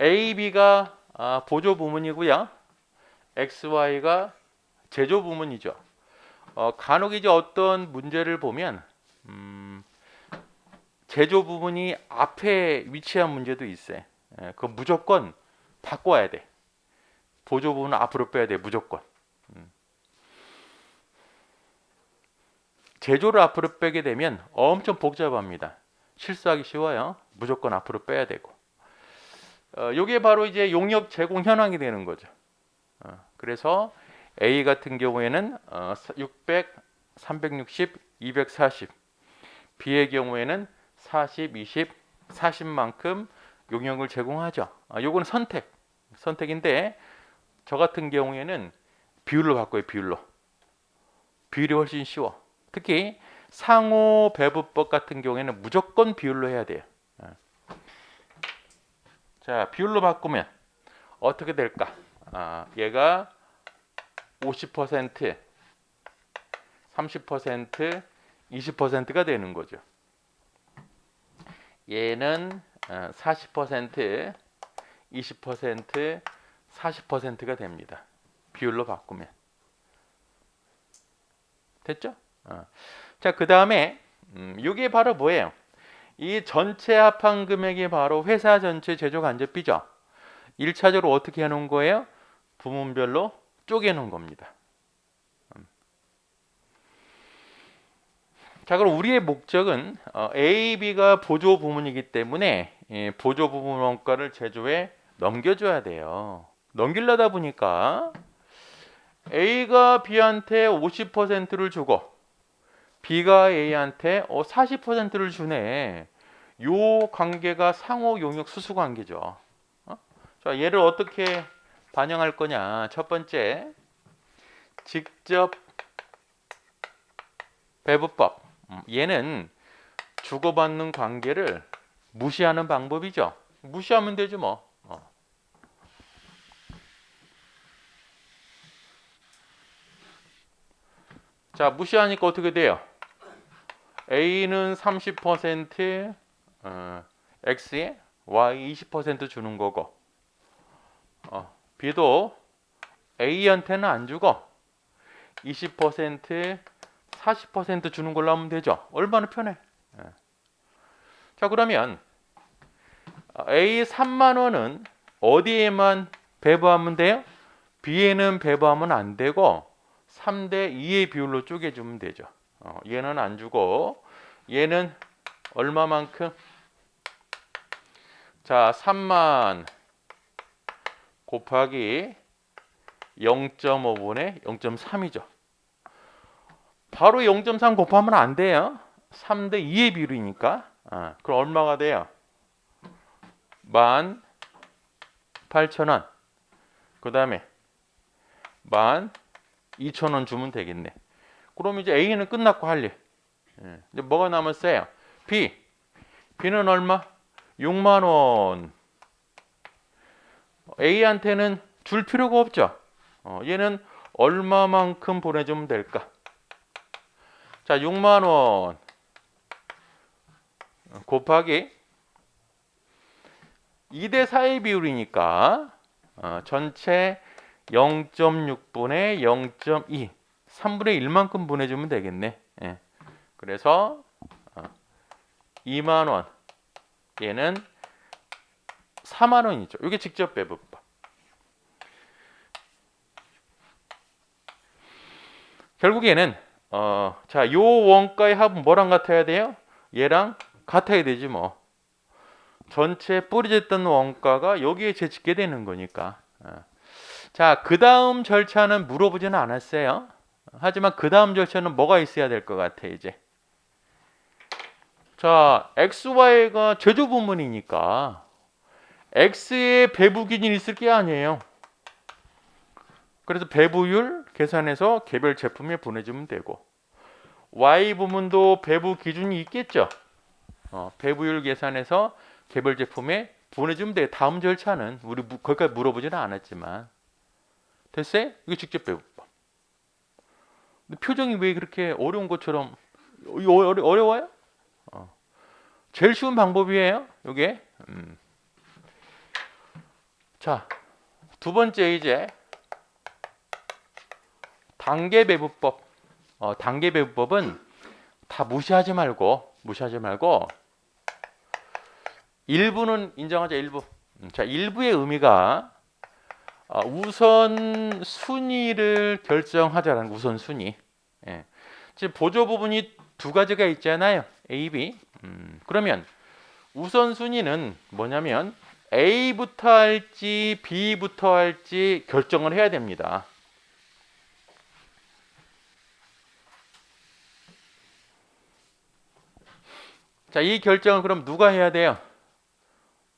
A, B가 보조 부문이고요. X, Y가 제조 부문이죠. 간혹 이제 어떤 문제를 보면 제조 부문이 앞에 위치한 문제도 있어요. 그거 무조건 바꿔야 돼. 보조 부분은 앞으로 빼야 돼, 무조건. 제조를 앞으로 빼게 되면 엄청 복잡합니다. 실수하기 쉬워요. 무조건 앞으로 빼야 되고. 요게 바로 이제 용역 제공 현황이 되는 거죠. 그래서 A 같은 경우에는 600, 360, 240. B의 경우에는 40, 20, 40만큼 용역을 제공하죠. 요거는 선택인데 저 같은 경우에는 비율로 바꿔요. 비율이 훨씬 쉬워. 특히 상호 배부법 같은 경우에는 무조건 비율로 해야 돼요. 자, 비율로 바꾸면 어떻게 될까? 얘가 50%, 30%, 20%가 되는 거죠. 얘는 40%, 20%, 40%가 됩니다. 비율로 바꾸면. 됐죠? 자, 그 다음에 이게 바로 뭐예요? 이 전체 합한 금액이 바로 회사 전체 제조 간접비죠. 1차적으로 어떻게 해놓은 거예요? 부문별로 쪼개놓은 겁니다. 자, 그럼 우리의 목적은 A, B가 보조 부문이기 때문에 보조 부문 원가를 제조에 넘겨줘야 돼요. 넘기려다 보니까 A가 B한테 50%를 주고 B가 A한테 40%를 주네. 요 관계가 상호 용역 수수 관계죠. 자, 얘를 어떻게 반영할 거냐? 첫 번째, 직접 배부법. 얘는 주고받는 관계를 무시하는 방법이죠. 무시하면 되죠, 뭐. 자, 무시하니까 어떻게 돼요? A는 30%, X에 Y 20% 주는 거고, B도 A한테는 안 주고 20%, 40% 주는 걸로 하면 되죠. 얼마나 편해. 자, 그러면 A 3만 원은 어디에만 배부하면 돼요? B에는 배부하면 안 되고 3대 2의 비율로 쪼개주면 되죠. 얘는 안 주고 얘는 얼마만큼? 자, 3만 곱하기 0.5분의 0.3이죠. 바로 0.3 곱하면 안 돼요. 3대 2의 비율이니까. 그럼 얼마가 돼요? 18,000원. 그 다음에 12,000원 주면 되겠네. 그럼 이제 A는 끝났고 할 일. 이제 뭐가 남았어요? B는 얼마? 6만 원. A한테는 줄 필요가 없죠. 얘는 얼마만큼 보내주면 될까? 자, 6만 원 곱하기 2대 4의 비율이니까 전체 0.6분의 0.2 3분의 1만큼 보내주면 되겠네. 그래서 2만 원 얘는 4만 원이죠. 이게 직접 배부법. 결국에는 자, 요 원가의 합은 뭐랑 같아야 돼요? 얘랑 같아야 되지 뭐. 전체 뿌려졌던 원가가 여기에 재집게 되는 거니까. 자, 그 다음 절차는 물어보지는 않았어요. 하지만 그 다음 절차는 뭐가 있어야 될 것 같아 이제. 자, XY가 제조 부문이니까 X의 배부 기준이 있을 게 아니에요. 그래서 배부율 계산해서 개별 제품에 보내주면 되고 Y 부문도 배부 기준이 있겠죠. 배부율 계산해서 개별 제품에 보내주면 돼. 다음 절차는 우리 거기까지 물어보지는 않았지만 됐어요? 이거 직접 배부법. 근데 표정이 왜 그렇게 어려운 것처럼 어려워요? 제일 쉬운 방법이에요. 이게 자, 두 번째 이제 단계 배분법. 단계 배분법은 다 무시하지 말고 일부는 인정하자. 일부. 자, 일부의 의미가 우선 순위를 결정하자라는 우선 순위. 예. 지금 보조 부분이 두 가지가 있잖아요. A, B. 그러면 우선 순위는 뭐냐면 A부터 할지 B부터 할지 결정을 해야 됩니다. 자, 이 결정을 그럼 누가 해야 돼요?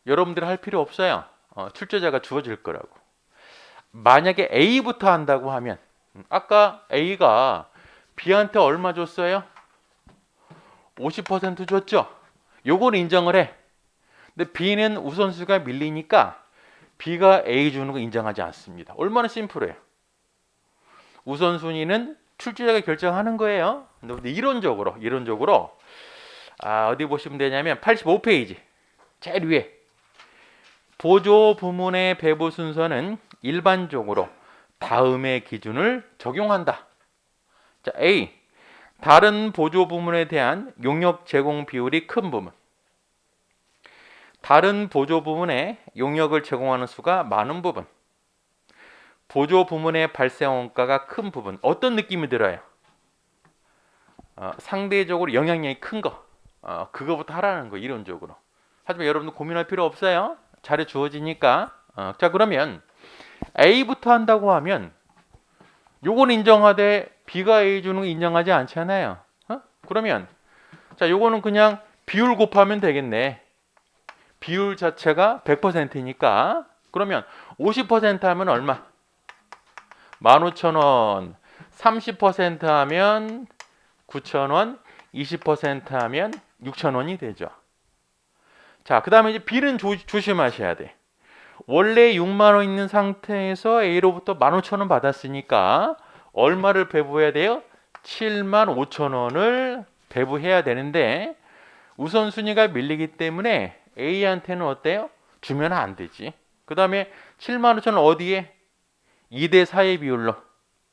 여러분들 할 필요 없어요. 출제자가 주어질 거라고. 만약에 A부터 한다고 하면 아까 A가 B한테 얼마 줬어요? 50% 줬죠? 요걸 인정을 해. 근데 B는 우선순위가 밀리니까 B가 A 주는 거 인정하지 않습니다. 얼마나 심플해요. 우선순위는 출제자가 결정하는 거예요. 근데 이론적으로 어디 보시면 되냐면 85페이지 제일 위에 보조 부문의 배부 순서는 일반적으로 다음의 기준을 적용한다. 자, A. 다른 보조 부문에 대한 용역 제공 비율이 큰 부문. 다른 보조 부문에 용역을 제공하는 수가 많은 부분. 보조 부문의 발생 원가가 큰 부분. 어떤 느낌이 들어요? 상대적으로 영향력이 큰 거. 그거부터 하라는 거, 이론적으로. 하지만 여러분들 고민할 필요 없어요. 잘해 주어지니까. 자, 그러면 A부터 한다고 하면 요건 인정하되 B가 A 주는 거 인정하지 않잖아요. 그러면 자, 요거는 그냥 비율 곱하면 되겠네. 비율 자체가 100%니까. 그러면 50% 하면 얼마? 15,000원. 30% 하면 9,000원. 20% 하면 6,000원이 되죠. 자, 그 다음에 이제 B는 조심하셔야 돼. 원래 6만 원 있는 상태에서 A로부터 15,000원 받았으니까 얼마를 배부해야 돼요? 75,000원을 배부해야 되는데 우선순위가 밀리기 때문에 A한테는 어때요? 주면 안 되지. 그 다음에 75,000원 어디에? 2대 4의 비율로.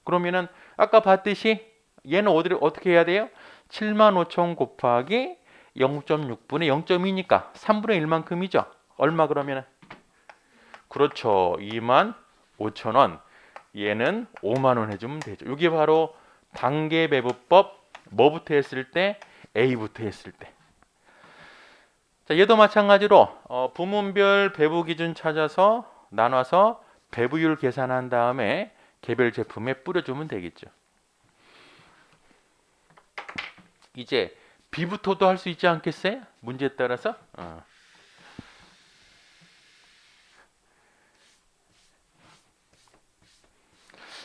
그러면은 아까 봤듯이 얘는 어떻게 해야 돼요? 75,000 곱하기 0.6분의 0.2니까 3분의 1만큼이죠. 얼마 그러면은? 그렇죠. 25,000원. 얘는 5만원 해주면 되죠. 이게 바로 단계 배부법. 뭐부터 했을 때? A부터 했을 때. 자, 얘도 마찬가지로 부문별 배부 기준 찾아서 나눠서 배부율 계산한 다음에 개별 제품에 뿌려주면 되겠죠. 이제 B부터도 할 수 있지 않겠어요? 문제에 따라서.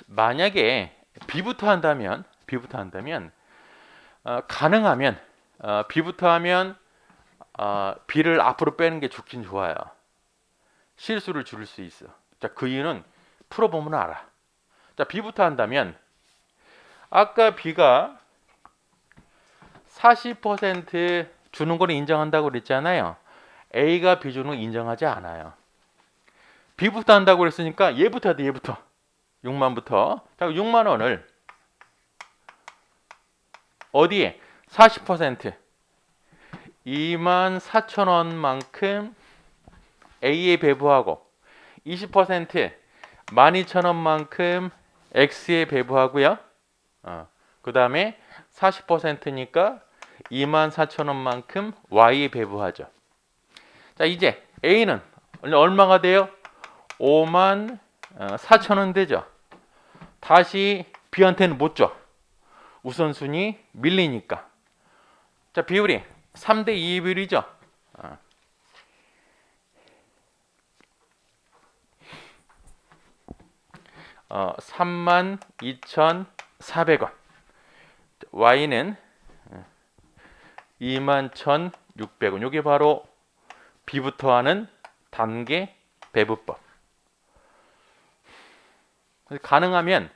만약에 B부터 한다면 가능하면 B부터 하면 B를 앞으로 빼는 게 좋긴 좋아요. 실수를 줄일 수 있어. 자, 그 이유는 풀어보면 알아. 자, B부터 한다면 아까 B가 40% 주는 걸 인정한다고 그랬잖아요. A가 B 주는 거 인정하지 않아요. B부터 한다고 그랬으니까 얘부터 해야 돼. 얘부터. 6만부터. 자, 6만 원을 어디에? 40% 24,000원만큼 A에 배부하고 20% 12,000원만큼 X에 배부하고요. 그 다음에 40%니까 24,000원만큼 Y에 배부하죠. 자, 이제 A는 얼마가 돼요? 54,000원 되죠. 다시 B한테는 못 줘. 우선순위 밀리니까. 자, 비율이 3대 2의 비율이죠. 32,400원. Y는 21,600원. 이게 바로 B부터 하는 단계 배부법. 가능하면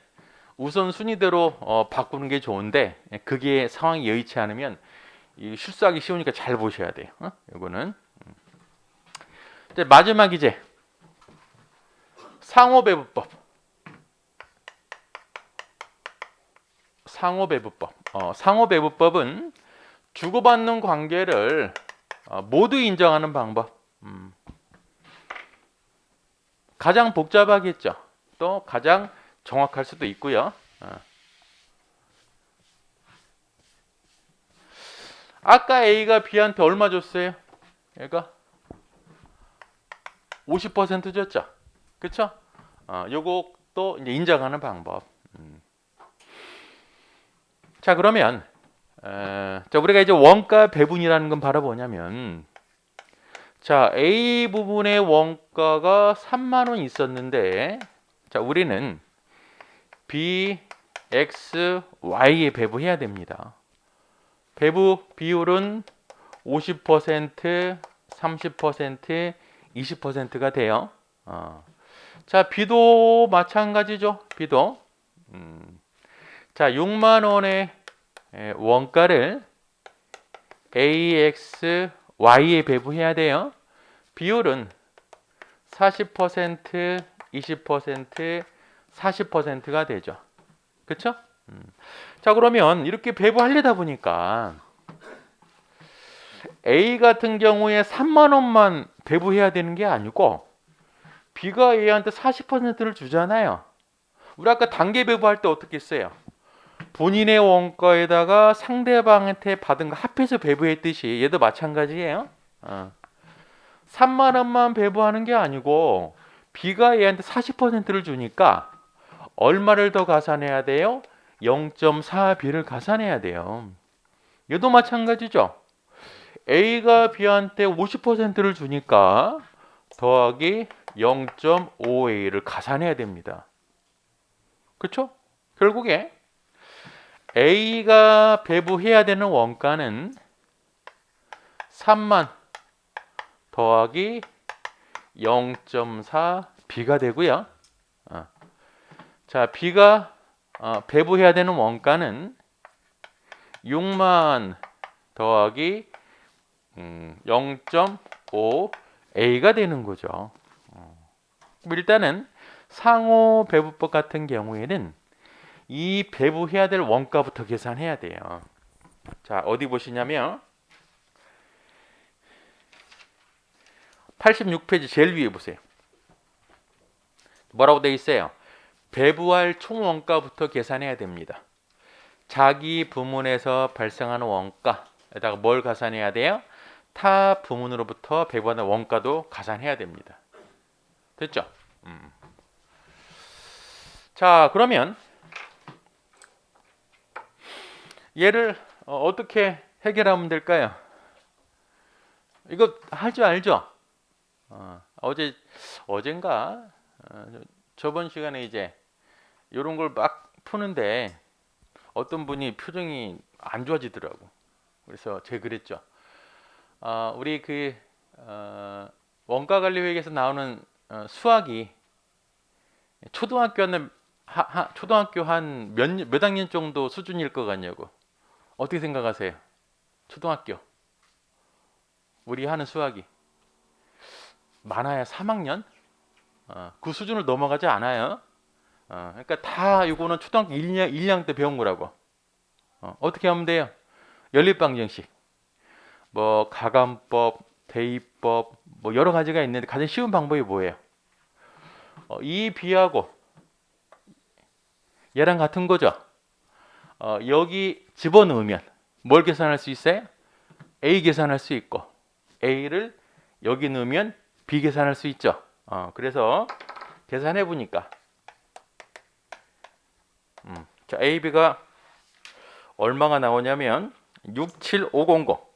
우선순위대로 바꾸는 게 좋은데 그게 상황이 여의치 않으면 실수하기 쉬우니까 잘 보셔야 돼요. 이거는. 마지막 이제 상호배분법. 상호배분법은 주고받는 관계를 모두 인정하는 방법. 가장 복잡하겠죠. 또 가장 정확할 수도 있고요. 아까 A가 B한테 얼마 줬어요? 얘가 50% 줬죠. 그쵸? 요것도 이제 인정하는 방법. 자, 그러면 자, 우리가 이제 원가 배분이라는 건 바로 뭐냐면, 자, A 부분의 원가가 3만 원 있었는데, 자, 우리는 B, X, Y에 배부해야 됩니다. 배부 비율은 50%, 30%, 20%가 돼요. 자, B도 마찬가지죠. B도. 자, 6만 원의 원가를 AX, Y에 배부해야 돼요. 비율은 40%, 20%, 40%가 되죠. 그쵸? 자, 그러면 이렇게 배부하려다 보니까 A 같은 경우에 3만 원만 배부해야 되는 게 아니고 B가 A한테 40%를 주잖아요. 우리 아까 단계 배부할 때 어떻게 했어요? 본인의 원가에다가 상대방한테 받은 거 합해서 배부했듯이 얘도 마찬가지예요. 3만 원만 배부하는 게 아니고 B가 얘한테 40%를 주니까 얼마를 더 가산해야 돼요? 0.4B를 가산해야 돼요. 얘도 마찬가지죠. A가 B한테 50%를 주니까 더하기 0.5A를 가산해야 됩니다. 그렇죠? 결국에 A가 배부해야 되는 원가는 3만 더하기 0.4B가 되고요. 자, B가 배부해야 되는 원가는 6만 더하기 0.5A가 되는 거죠. 일단은 상호 배부법 같은 경우에는 이 배부해야 될 원가부터 계산해야 돼요. 자, 어디 보시냐면 86페이지 제일 위에 보세요. 뭐라고 되어 있어요? 배부할 총 원가부터 계산해야 됩니다. 자기 부문에서 발생하는 원가에다가 뭘 가산해야 돼요? 타 부문으로부터 배부하는 원가도 가산해야 됩니다. 됐죠? 자, 그러면 얘를 어떻게 해결하면 될까요? 이거 할 줄 알죠? 어젠가 저번 시간에 이제 이런 걸 막 푸는데 어떤 분이 표정이 안 좋아지더라고. 그래서 제가 그랬죠. 우리 원가관리회계에서 나오는 수학이 초등학교 한 몇 학년 정도 수준일 것 같냐고. 어떻게 생각하세요? 초등학교 우리 하는 수학이 많아야 3학년? 그 수준을 넘어가지 않아요. 그러니까 다 이거는 초등학교 1학년 때 배운 거라고. 어떻게 하면 돼요? 연립방정식, 뭐 가감법, 대입법, 뭐 여러 가지가 있는데 가장 쉬운 방법이 뭐예요? 이 B하고 얘랑 같은 거죠. 여기 집어넣으면 뭘 계산할 수 있어요? A 계산할 수 있고 A를 여기 넣으면 B 계산할 수 있죠. 그래서 계산해 보니까 자, AB가 얼마가 나오냐면 67500.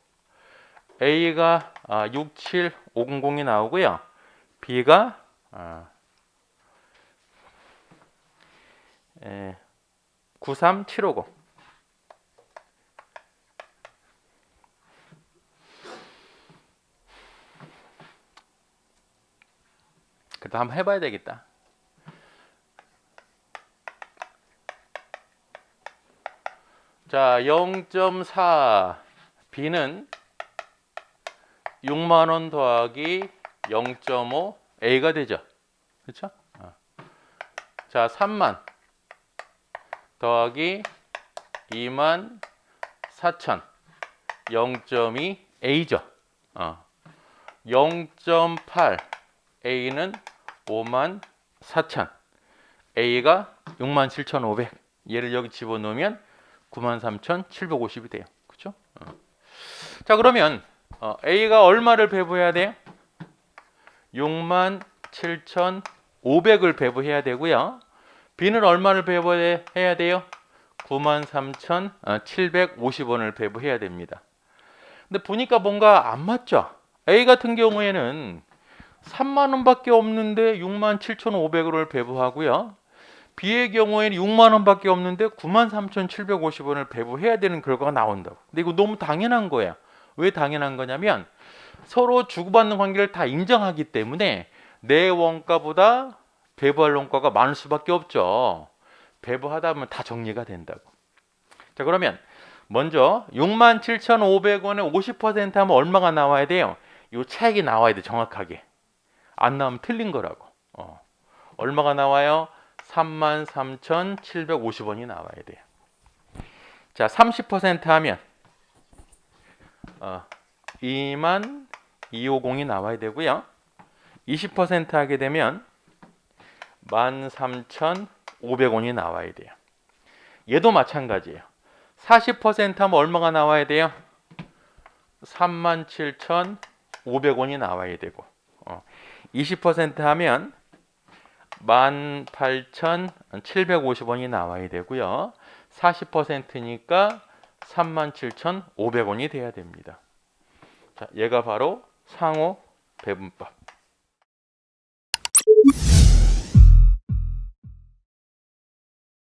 A가 67500이 나오고요. B가 93750. 그래도 한번 해봐야 되겠다. 자, 0.4 B는 6만 원 더하기 0.5 A가 되죠. 그렇죠? 자, 3만 더하기 2만 4천 0.2 A죠. 0.8 A는 5만 4천 A가 6만 7,500 얘를 여기 집어넣으면 9만 3,750이 돼요. 그렇죠? 자, 그러면 A가 얼마를 배부해야 돼요? 6만 7,500을 배부해야 되고요. B는 얼마를 배부해야 돼요? 9만 3,750원을 배부해야 됩니다. 근데 보니까 뭔가 안 맞죠? A 같은 경우에는 3만 원밖에 없는데 6만 7,500원을 배부하고요. B의 경우에는 6만 원밖에 없는데 9만 3,750원을 배부해야 되는 결과가 나온다고. 근데 이거 너무 당연한 거예요. 왜 당연한 거냐면 서로 주고받는 관계를 다 인정하기 때문에 내 원가보다 배부할 원가가 많을 수밖에 없죠. 배부하다 보면 다 정리가 된다고. 자, 그러면 먼저 67,500원에 50% 하면 얼마가 나와야 돼요? 이 차액이 나와야 돼, 정확하게. 안 나오면 틀린 거라고. 얼마가 나와요? 33,750원이 나와야 돼요. 자, 30% 하면 22,250이 나와야 되고요. 20% 하게 되면 13,500원이 나와야 돼요. 얘도 마찬가지예요. 40% 하면 얼마가 나와야 돼요? 37,500원이 나와야 되고 20% 하면 18,750원이 나와야 되고요. 40%니까 37,500원이 돼야 됩니다. 자, 얘가 바로 상호 배분법.